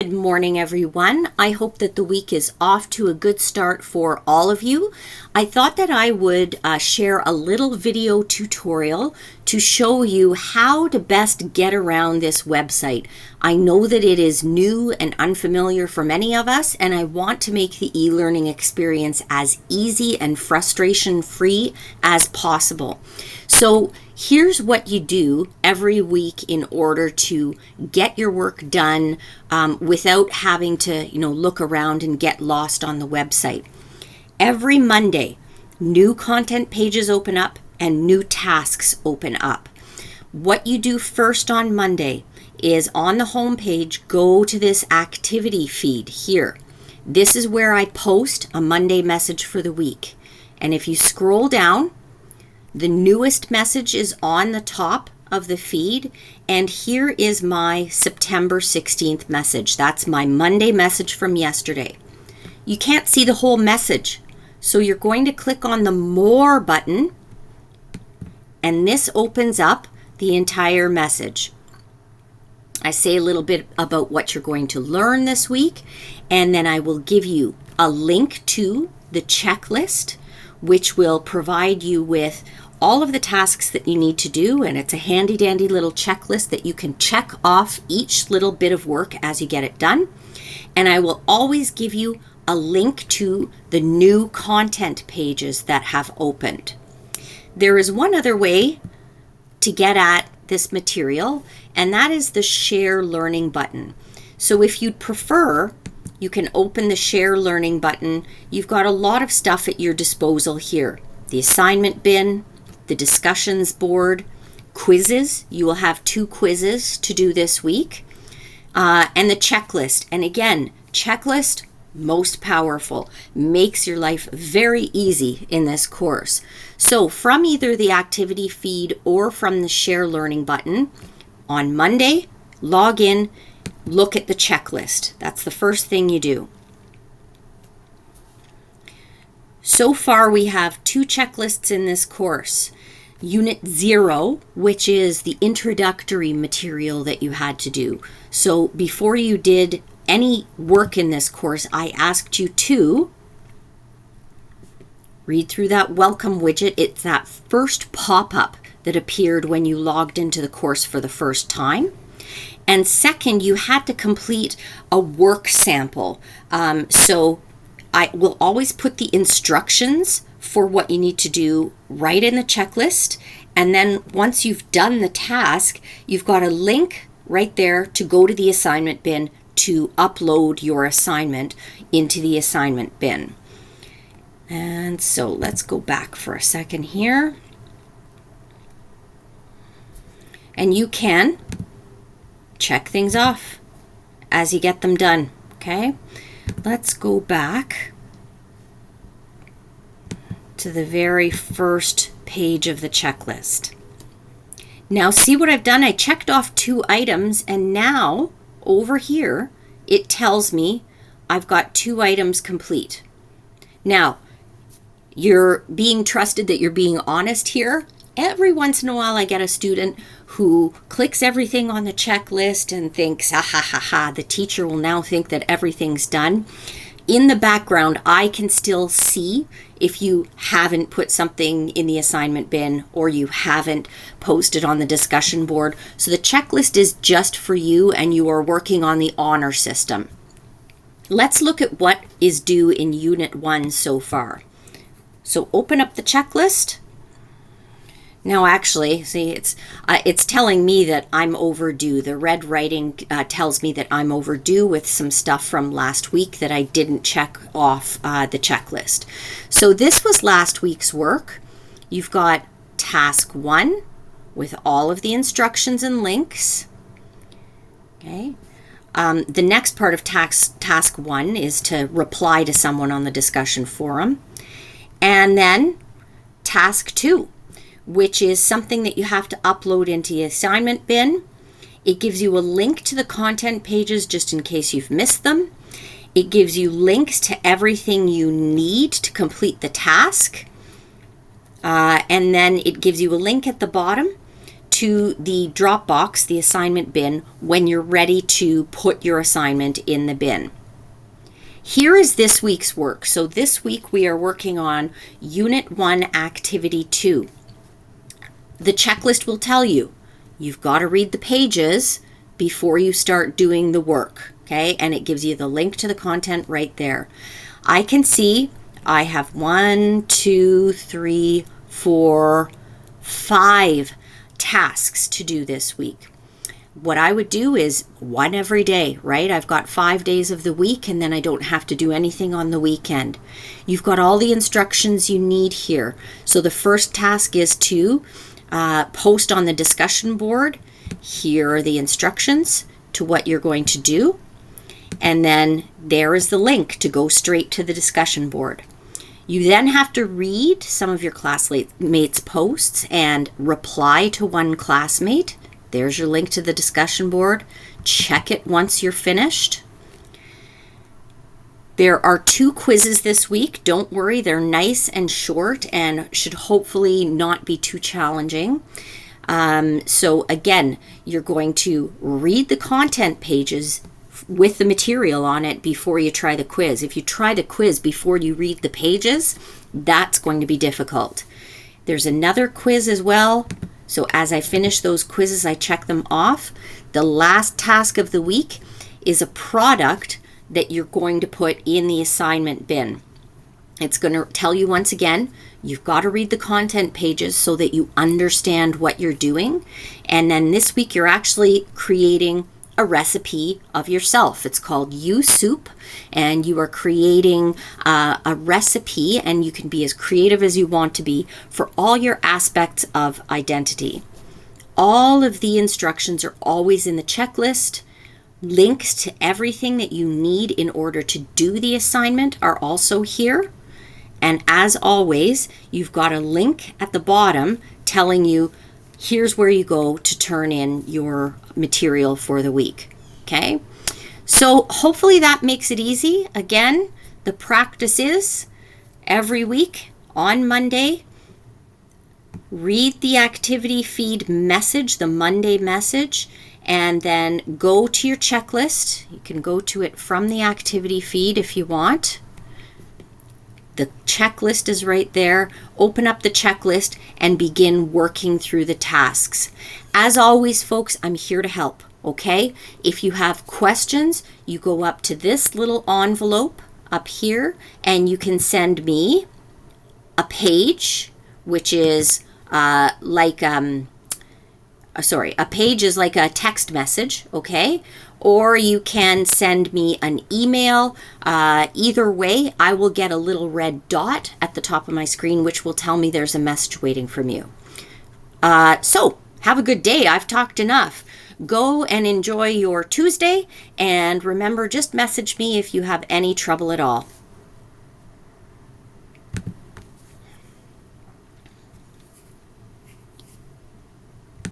Good morning, everyone. I hope that the week is off to a good start for all of you. I thought that I would share a little video tutorial to show you how to best get around this website. I know that it is new and unfamiliar for many of us, and I want to make the e-learning experience as easy and frustration-free as possible. So here's what you do every week in order to get your work done without having to, look around and get lost on the website. Every Monday, new content pages open up and new tasks open up. What you do first on Monday is on the home page, go to this activity feed here. This is where I post a Monday message for the week. And if you scroll down, the newest message is on the top of the feed, and here is my September 16th message. That's my Monday message from yesterday. You can't see the whole message, so you're going to click on the More button, and this opens up the entire message. I say a little bit about what you're going to learn this week, and then I will give you a link to the checklist, which will provide you with all of the tasks that you need to do, and it's a handy dandy little checklist that you can check off each little bit of work as you get it done. And I will always give you a link to the new content pages that have opened. There is one other way to get at this material, and that is the Share Learning button. So if you'd prefer, you can open the Share Learning button. You've got a lot of stuff at your disposal here. The assignment bin, the discussions board, quizzes. You will have 2 quizzes to do this week, and the checklist. And again, checklist, most powerful, makes your life very easy in this course. So from either the activity feed or from the Share Learning button, on Monday, log in, look at the checklist. That's the first thing you do. So far, we have 2 checklists in this course. Unit 0, which is the introductory material that you had to do. So before you did any work in this course, I asked you to read through that welcome widget. It's that first pop-up that appeared when you logged into the course for the first time. And second, you had to complete a work sample. So I will always put the instructions for what you need to do right in the checklist. And then once you've done the task, you've got a link right there to go to the assignment bin to upload your assignment into the assignment bin. And so let's go back for a second here. And you can check things off as you get them done, okay? Let's go back to the very first page of the checklist. Now see what I've done? I checked off 2 items, and now over here it tells me I've got 2 items complete. Now, you're being trusted that you're being honest here. Every once in a while I get a student who clicks everything on the checklist and thinks, the teacher will now think that everything's done. In the background, I can still see if you haven't put something in the assignment bin or you haven't posted on the discussion board. So the checklist is just for you, and you are working on the honor system. Let's look at what is due in Unit 1 so far. So open up the checklist. Now actually, see, it's telling me that I'm overdue. The red writing tells me that I'm overdue with some stuff from last week that I didn't check off the checklist. So this was last week's work. You've got task 1 with all of the instructions and links. Okay. The next part of task 1 is to reply to someone on the discussion forum. And then task 2, which is something that you have to upload into the assignment bin. It gives you a link to the content pages just in case you've missed them. It gives you links to everything you need to complete the task. And then it gives you a link at the bottom to the drop box, the assignment bin, when you're ready to put your assignment in the bin. Here is this week's work. So this week we are working on Unit 1, Activity 2. The checklist will tell you, you've got to read the pages before you start doing the work, okay? And it gives you the link to the content right there. I can see I have 1, 2, 3, 4, 5 tasks to do this week. What I would do is one every day, right? I've got 5 days of the week, and then I don't have to do anything on the weekend. You've got all the instructions you need here. So the first task is to post on the discussion board. Here are the instructions to what you're going to do. And then there is the link to go straight to the discussion board. You then have to read some of your classmates' posts and reply to one classmate. There's your link to the discussion board. Check it once you're finished. There are 2 quizzes this week. Don't worry, they're nice and short and should hopefully not be too challenging. So again, you're going to read the content pages with the material on it before you try the quiz. If you try the quiz before you read the pages, that's going to be difficult. There's another quiz as well. So as I finish those quizzes, I check them off. The last task of the week is a product that you're going to put in the assignment bin. It's going to tell you once again, you've got to read the content pages so that you understand what you're doing. And then this week you're actually creating a recipe of yourself. It's called You Soup, and you are creating a recipe, and you can be as creative as you want to be for all your aspects of identity. All of the instructions are always in the checklist. Links to everything that you need in order to do the assignment are also here. And as always, you've got a link at the bottom telling you here's where you go to turn in your material for the week. Okay? So hopefully that makes it easy. Again, the practice is every week on Monday, read the activity feed message, the Monday message, and then go to your checklist. You can go to it from the activity feed if you want. The checklist is right there. Open up the checklist and begin working through the tasks. As always, folks, I'm here to help, okay? If you have questions, you go up to this little envelope up here and you can send me a page, which is a page is like a text message, okay? Or you can send me an email. Either way, I will get a little red dot at the top of my screen, which will tell me there's a message waiting from you. So have a good day. I've talked enough. Go and enjoy your Tuesday. And remember, just message me if you have any trouble at all.